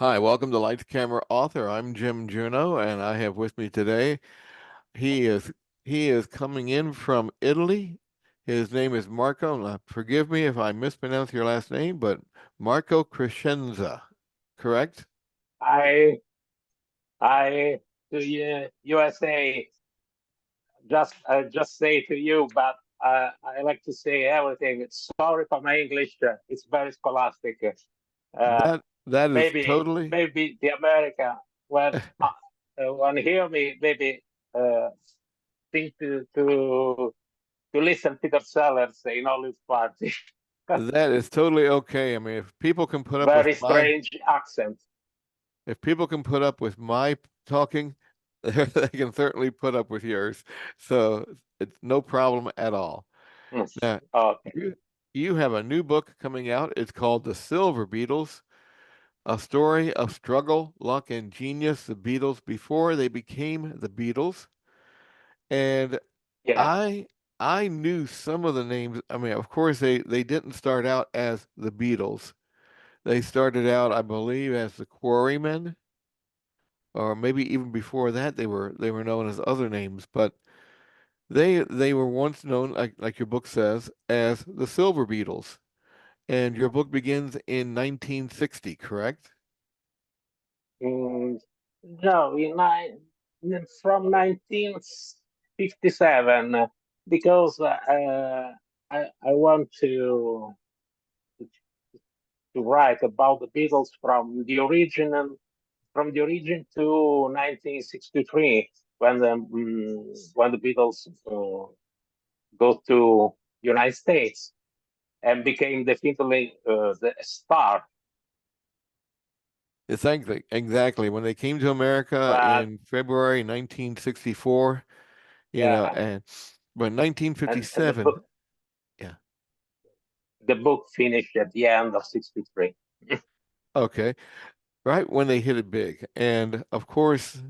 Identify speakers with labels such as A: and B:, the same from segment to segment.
A: Hi, welcome to Lights Camera Author. I'm Jim Juno, and I have with me today. He is he is coming in from Italy. His name is Marco. Now, forgive me if I mispronounce your last name, but Marco Crescenza, correct?
B: I I to USA just say to you, but I like to say everything. Sorry for my English. It's very scholastic. Uh,
A: That is totally
B: maybe the America when hear me maybe uh, think to listen Peter Sellers in Olive Party.
A: that is totally okay. I mean, if people can put up with
B: Very strange accent.
A: if people can put up with my talking, they can certainly put up with yours. So it's no problem at all.
B: Hmm.
A: Now,
B: Okay.
A: you you have a new book coming out. It's called The Silver Beatles, a story of struggle, luck, and genius, the Beatles before they became the Beatles. And
B: Yeah.
A: I I knew some of the names. I mean, of course, they didn't start out as the Beatles. They started out, I believe, as the Quarrymen, or maybe even before that they were known as other names. But they were once known, like your book says, as the Silver Beatles. And your book begins in 1960, correct?
B: Mm, no, from 1957, because I want to write about the Beatles from the origin to 1963 when the Beatles go to United States and became definitely the star.
A: Exactly. When they came to America
B: But
A: in February 1964,
B: yeah,
A: and but
B: and
A: 1957, yeah,
B: the book finished at the end of 63.
A: okay, right when they hit it big. And of course,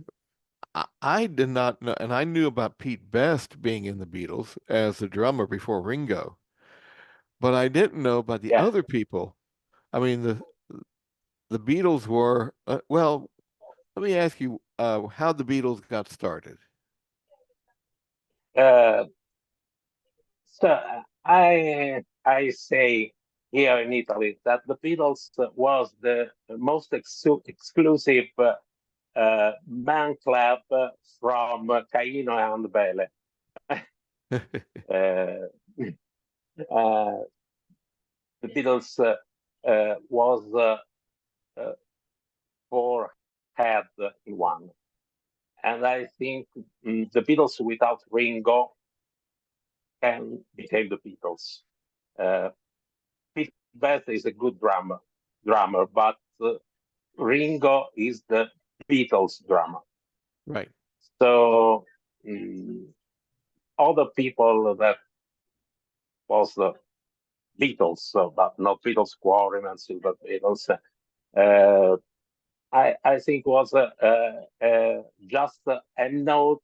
A: I did not know, and I knew about Pete Best being in the Beatles as the drummer before Ringo, but I didn't know about the
B: Yeah.
A: other people. I mean, the Beatles were, well, let me ask you, how the Beatles got started.
B: Uh, so I say here in Italy that the Beatles was the most exclusive man club from Caino and Bele. Uh, uh, the Beatles was uh, four head in one, and I think the Beatles without Ringo can become the Beatles. Uh, Pete Best is a good drummer, but Ringo is the Beatles drummer.
A: Right.
B: So mm, other people that was the Beatles, so, but not Beatles Quarrymen and Silver Beatles. Uh, I think was just a note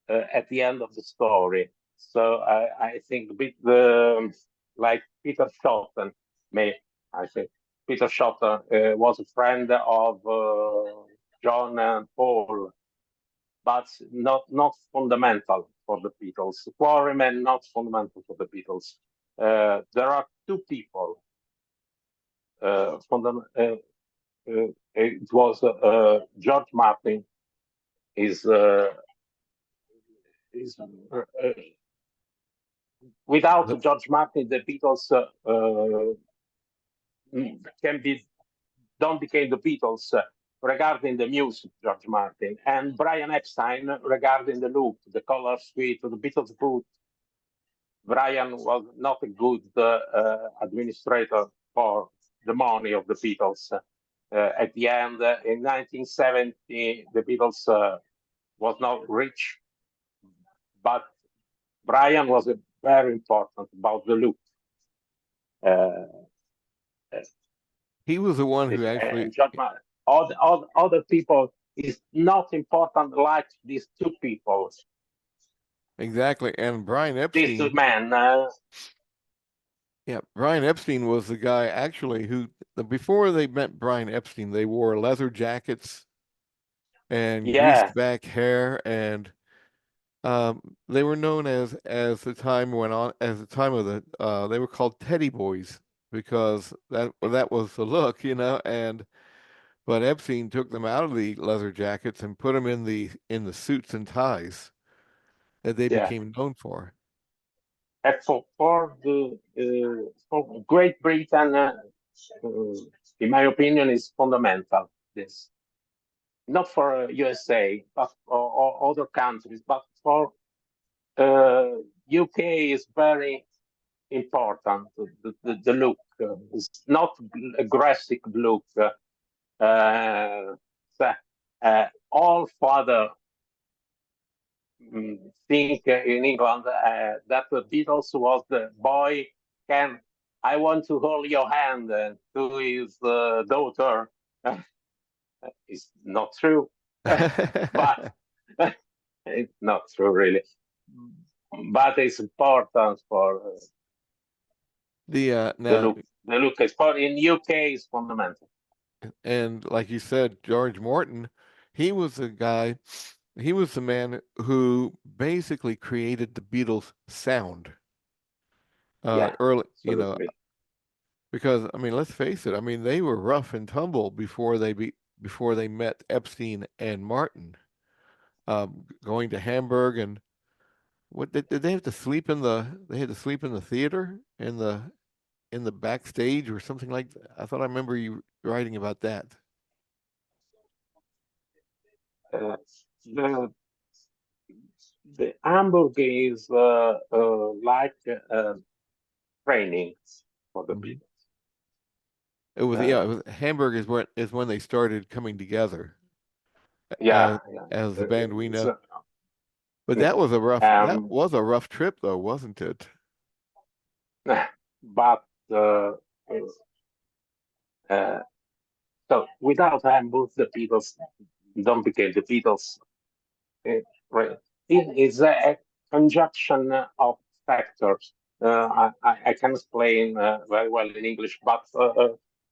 B: at the end of the story. So I think like Peter Shotton, may I think Peter Shotton was a friend of John and Paul, but not fundamental for the Beatles. Quarrymen not fundamental for the Beatles. There are two people. It was George Martin is without
A: The-
B: George Martin, the Beatles can be don't become the Beatles regarding the music, George Martin, and Brian Epstein regarding the look, the color suite, the Beatles boot. Brian was not a good administrator for the money of the Beatles. At the end, in 1970, the Beatles was not rich, but Brian was very important about the look. Uh,
A: he was the one who actually
B: and John, all other people is not important like these two people.
A: exactly, and Brian
B: These two
A: Epstein.
B: men,
A: Yeah, Brian Epstein was the guy actually who, before they met Brian Epstein, they wore leather jackets and greased
B: Yeah,
A: back hair, and they were known as the time went on, as the time of they were called Teddy Boys because that was the look, and but Epstein took them out of the leather jackets and put them in the suits and ties that they
B: yeah.
A: became known for.
B: And for Great Britain, in my opinion, is fundamental. This not for USA, but for other countries, but for UK is very important. The look is not aggressive look. Uh, all father think in England that the Beatles was the boy can I want to hold your hand to his daughter. It's not true, but it's not true really. But it's important for the
A: Now,
B: look. The look is for in UK is fundamental.
A: and like you said, George Morton, he was the guy, he was the man who basically created the Beatles sound.
B: Yeah,
A: Early,
B: absolutely.
A: because I mean, let's face it, I mean, they were rough and tumble before they met Epstein and Martin. Going to Hamburg, and what did they have to sleep in they had to sleep in the theater in the backstage or something like that. I thought I remember you writing about that.
B: Uh, the the Hamburg is like training for the
A: Hmm.
B: people.
A: It was, yeah,
B: Uh,
A: it was Hamburg is when they started coming together
B: yeah,
A: as
B: yeah.
A: as the band we
B: It's,
A: know. But that
B: um,
A: was a rough trip though, wasn't it?
B: but uh, uh, so without Hamburg, the Beatles don't become the Beatles. Uh, right. It is a conjunction of factors. I can explain very well in English, but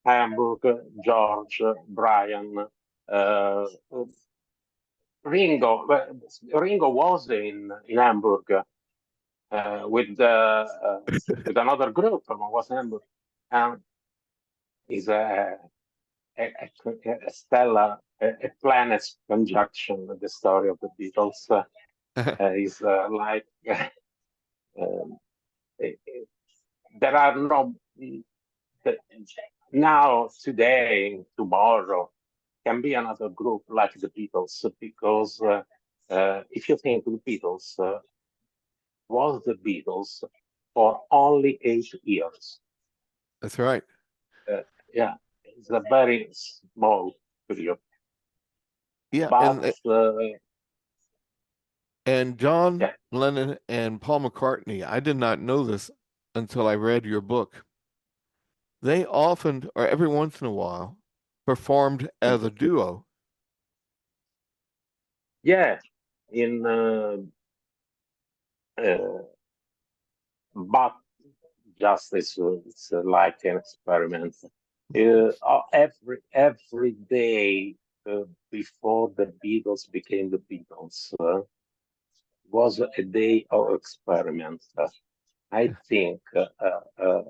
B: Hamburg, George, Brian, uh, Ringo was in Hamburg with another group from was Hamburg, and is a stellar, a planet's conjunction. The story of the Beatles is like um, eh, eh, there are no the- now, today, tomorrow can be another group like the Beatles because if you think the Beatles was the Beatles for only 8 years.
A: That's right.
B: Uh, yeah, it's a very small period.
A: Yeah,
B: But
A: and John
B: yeah,
A: Lennon and Paul McCartney, I did not know this until I read your book. They often, or every once in a while, performed as a duo.
B: yeah, in uh, but just it's like an experiment. Every day before the Beatles became the Beatles was a day of experiment. I think mm,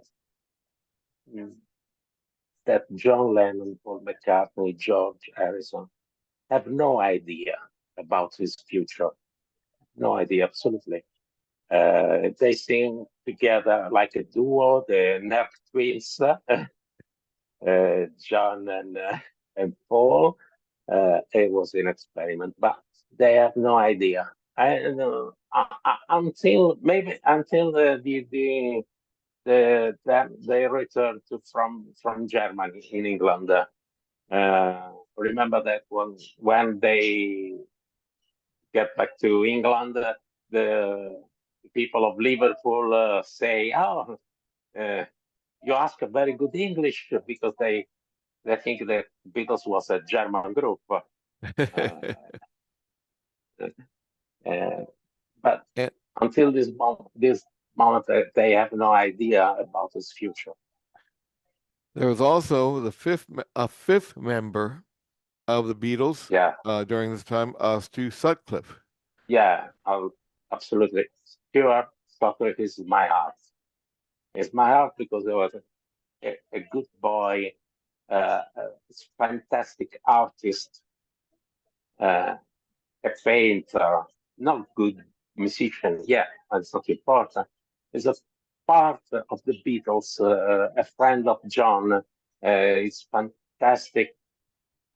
B: that John Lennon, Paul McCartney, George Harrison have no idea about his future. No idea, absolutely. They sing together like a duo, the Nerf twins, John and Paul. It was an experiment, but they have no idea. I know until maybe until that they returned from Germany in England. Remember that one when they get back to England, the people of Liverpool say, "Oh, uh, you ask a very good English," because they think that Beatles was a German group. Uh, but
A: And
B: until this moment they have no idea about his future.
A: There was also a fifth member of the Beatles
B: Yeah,
A: during this time, Stu Sutcliffe.
B: yeah, absolutely. Stuart Sutcliffe is my heart. It's my heart because he was a good boy, a fantastic artist, uh, a painter, not good musician. Yeah, that's not important. He's a part of the Beatles, a friend of John. He's fantastic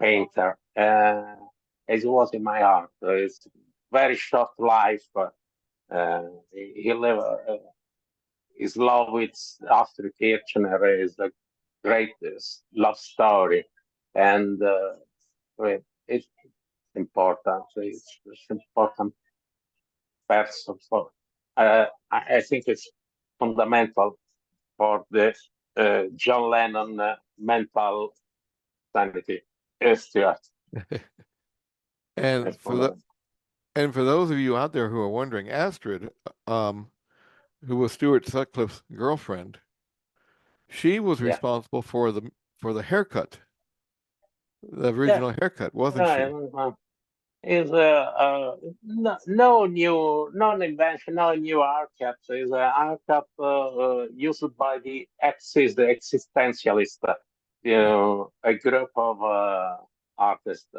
B: painter. As it was in my heart. It's very short life. He lived his love with Astrid Kirchner is a great love story, and it's important. It's important person for. I think it's fundamental for the John Lennon mental sanity. Yes, yeah,
A: And
B: it's
A: for the
B: fundamental.
A: and for those of you out there who are wondering, Astrid, who was Stuart Sutcliffe's girlfriend, she was
B: Yeah,
A: responsible for the haircut, the
B: yeah.
A: original haircut, wasn't she?
B: Is no new non-invention, no new archetype. Is an archetype used by the the existentialist, a group of artists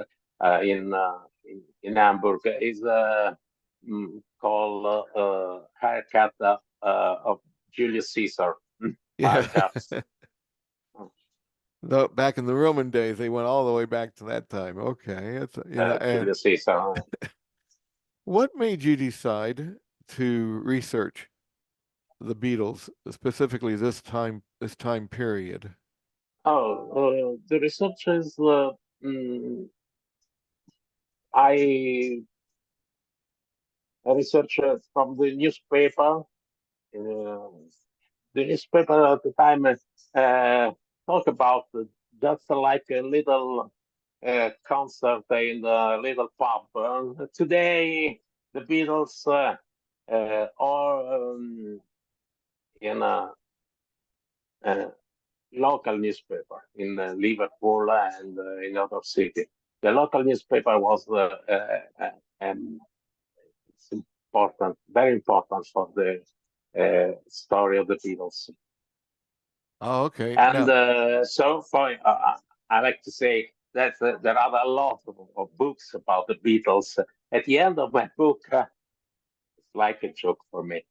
B: in Hamburg. Is called haircut of Julius Caesar
A: Yeah.
B: archetypes.
A: Though back in the Roman days, they went all the way back to that time. Okay, and
B: Julius Caesar.
A: what made you decide to research the Beatles, specifically this time period?
B: The research is. Mm, I researched from the newspaper. Uh, the newspaper at the time talk about just like a little concert in the little pub. Today, the Beatles are in a local newspaper in Liverpool and in other city. The local newspaper was it's important, very important for the story of the Beatles.
A: Oh, okay.
B: And
A: Now,
B: so for I like to say that there are a lot of books about the Beatles. At the end of my book, it's like a joke for me.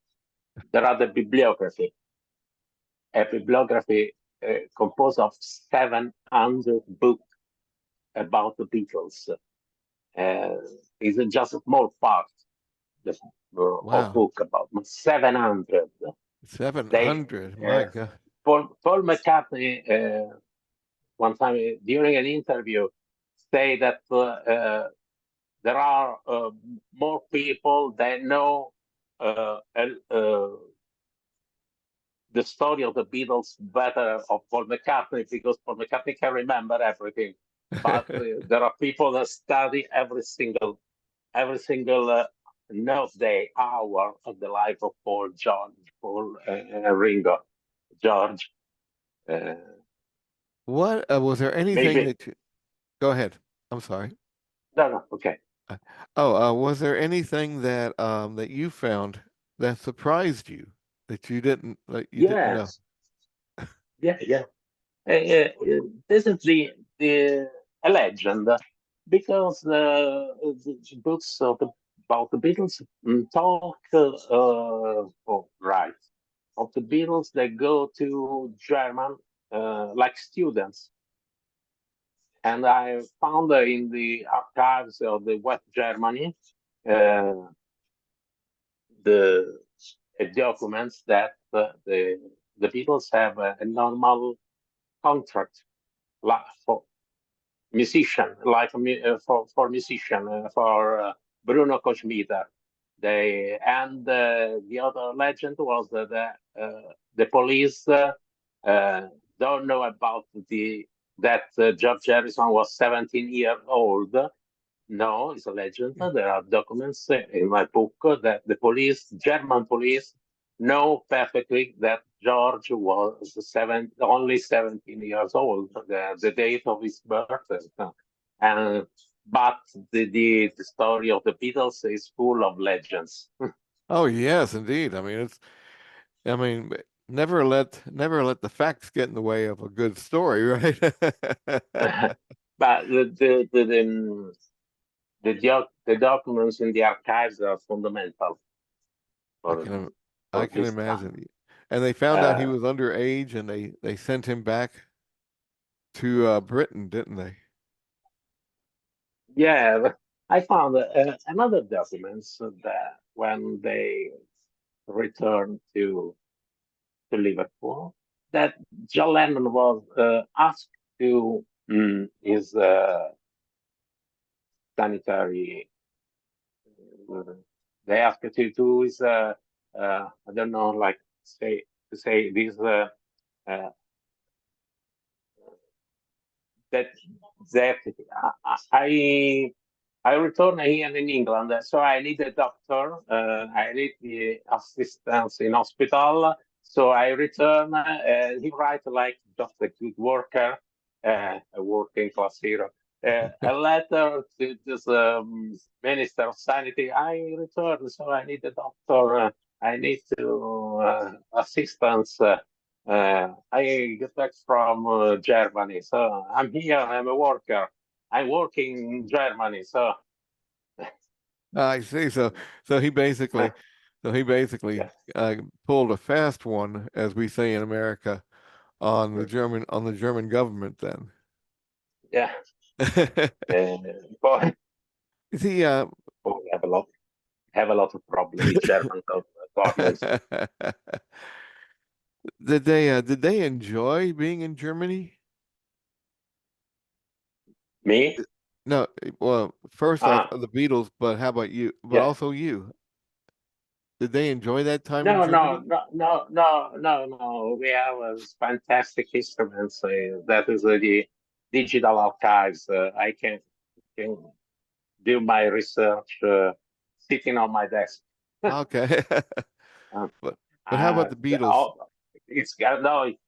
B: There are the bibliography, a bibliography composed of 700 books about the Beatles. Uh, it's just a small part of
A: wow,
B: book about 700. They
A: 700.
B: uh,
A: My God.
B: Paul McCartney one time during an interview say that there are more people that know the story of the Beatles better of Paul McCartney because Paul McCartney can remember everything, but there are people that study every single note day hour of the life of Paul, John, Paul, and Ringo, George. Uh,
A: What was there anything
B: maybe
A: that go ahead. I'm sorry.
B: no, no, okay.
A: Uh, was there anything that you found that surprised you that you didn't know?
B: Yes, yeah, yeah. This is the a legend because the books about the Beatles talk right of the Beatles that go to German like students, and I found in the archives of the West Germany uh, the documents that the Beatles have a normal contract for musician, like for musician, for Bruno Kosmita. They and the other legend was that the police uh, don't know about the that George Harrison was 17 years old. No, it's a legend. There are documents in my book that the police, German police, know perfectly that George was only 17 years old, the date of his birth. And but the story of the Beatles is full of legends.
A: Oh yes, indeed. I mean, I mean, never let the facts get in the way of a good story, right?
B: But the documents in the archives are fundamental
A: I
B: for
A: can I
B: for
A: can
B: this time.
A: imagine. And they found out he
B: Uh,
A: was underage, and they sent him back to Britain, didn't they?
B: yeah, I found another documents that when they returned to Liverpool, that John Lennon was asked to his sanitary. Uh, they asked to his I don't know, like say to say this uh, that that I return here in England, so I need a doctor. I need the assistance in hospital. So I return. He write like just a good worker, a working class hero. A letter to this minister of sanity. I return, so I need a doctor. I need to assistance. I get back from Germany, so I'm here. I'm a worker. I'm working in Germany, so
A: I see. So he basically, so he basically
B: yeah,
A: uh, pulled a fast one, as we say in America, on the German government then.
B: yeah. Uh, but,
A: Is he
B: but we have a lot of problem with German governments.
A: did they enjoy being in Germany?
B: Me?
A: No, well, first off,
B: Ah,
A: the Beatles, but how about you? But
B: yeah.
A: also you. Did they enjoy that time in
B: No, no,
A: Germany?
B: no, no, no, no, no. We have fantastic instruments. That is the digital archives. I can do my research sitting on my desk.
A: Okay.
B: Uh,
A: But how
B: uh,
A: about the Beatles?
B: it's no, it's,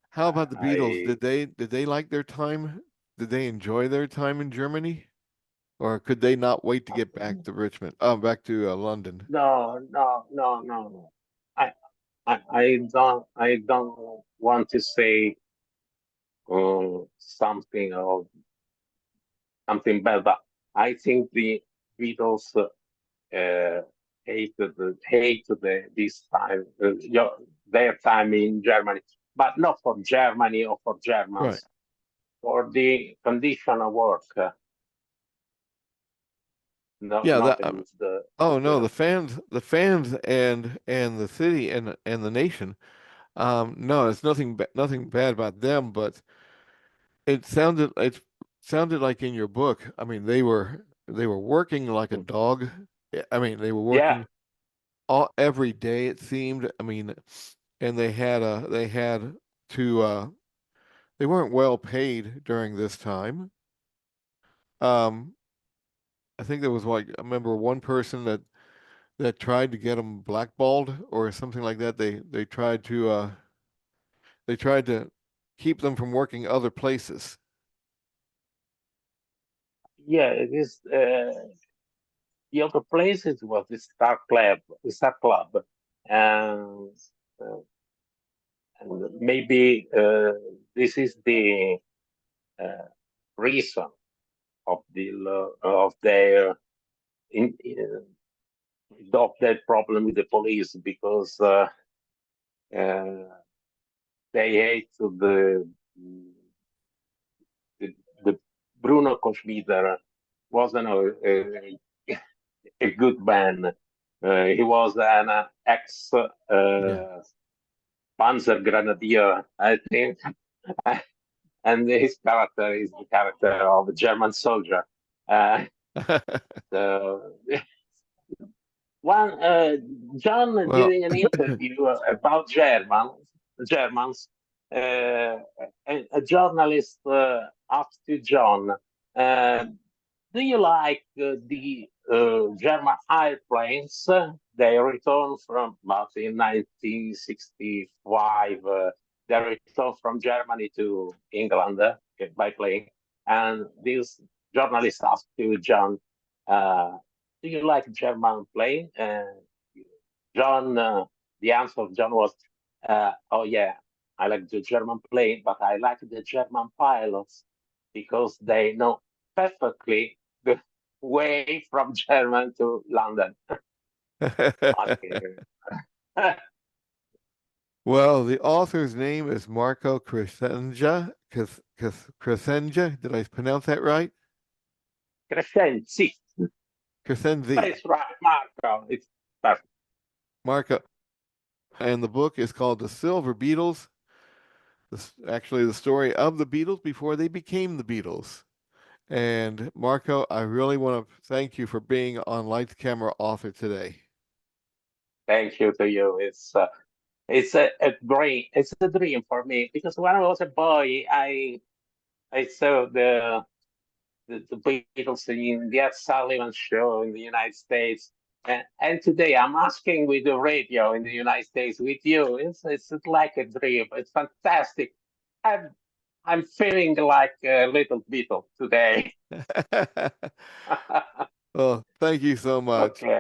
A: How about the Beatles?
B: I
A: Did they like their time? Did they enjoy their time in Germany? Or could they not wait to get back to Richmond? Back to London.
B: no, no, no, no, no. I, I don't want to say something or something bad, but I think the Beatles hated this time, their time in Germany, but not for Germany or for
A: Right.
B: Germans, for the condition of work,
A: Yeah,
B: not
A: that
B: against the
A: oh no,
B: the
A: the fans and the city and the nation. No, it's nothing bad about them, but it sounded like in your book. I mean, they were working like a dog. I mean, they were
B: yeah.
A: working every day it seemed. I mean, and they had to they weren't well paid during this time. Um, I think there was like I remember one person that tried to get them blackballed or something like that. They tried to keep them from working other places.
B: Yeah, it is. The other places was the Star Club, and, uh, and maybe this is the uh, reason of their in, of that problem with the police because uh, they hate the Bruno Koschmider wasn't a good man. He was an ex
A: Yeah.
B: Panzer Grenadier, I think, and his character is the character of a German soldier. Uh, so one John
A: Well,
B: during an interview about Germans, a journalist asked to John, uh, "Do you like the German airplanes. They returned from, but in 1965, they returned from Germany to England by plane. And this journalist asked to John, uh, "Do you like German plane?" John, the answer of John was, "Oh yeah, I like the German plane, but I like the German pilots because they know perfectly the way from German to London." Okay.
A: Well, the author's name is Marco Crescenzi. Did I pronounce that right?
B: Crescenzi.
A: Crescenzi.
B: That's right, Marco. It's perfect.
A: Marco. And the book is called The Silver Beatles. This actually the story of the Beatles before they became the Beatles. And Marco, I really want to thank you for being on Lights Camera Author today.
B: Thank you to you. It's a dream for me because when I was a boy, I saw the Beatles in the Ed Sullivan Show in the United States. And today I'm asking with the radio in the United States with you. It's like a dream. It's fantastic. I'm, I'm feeling like a little Beatle today.
A: Well, thank you so much.
B: Okay.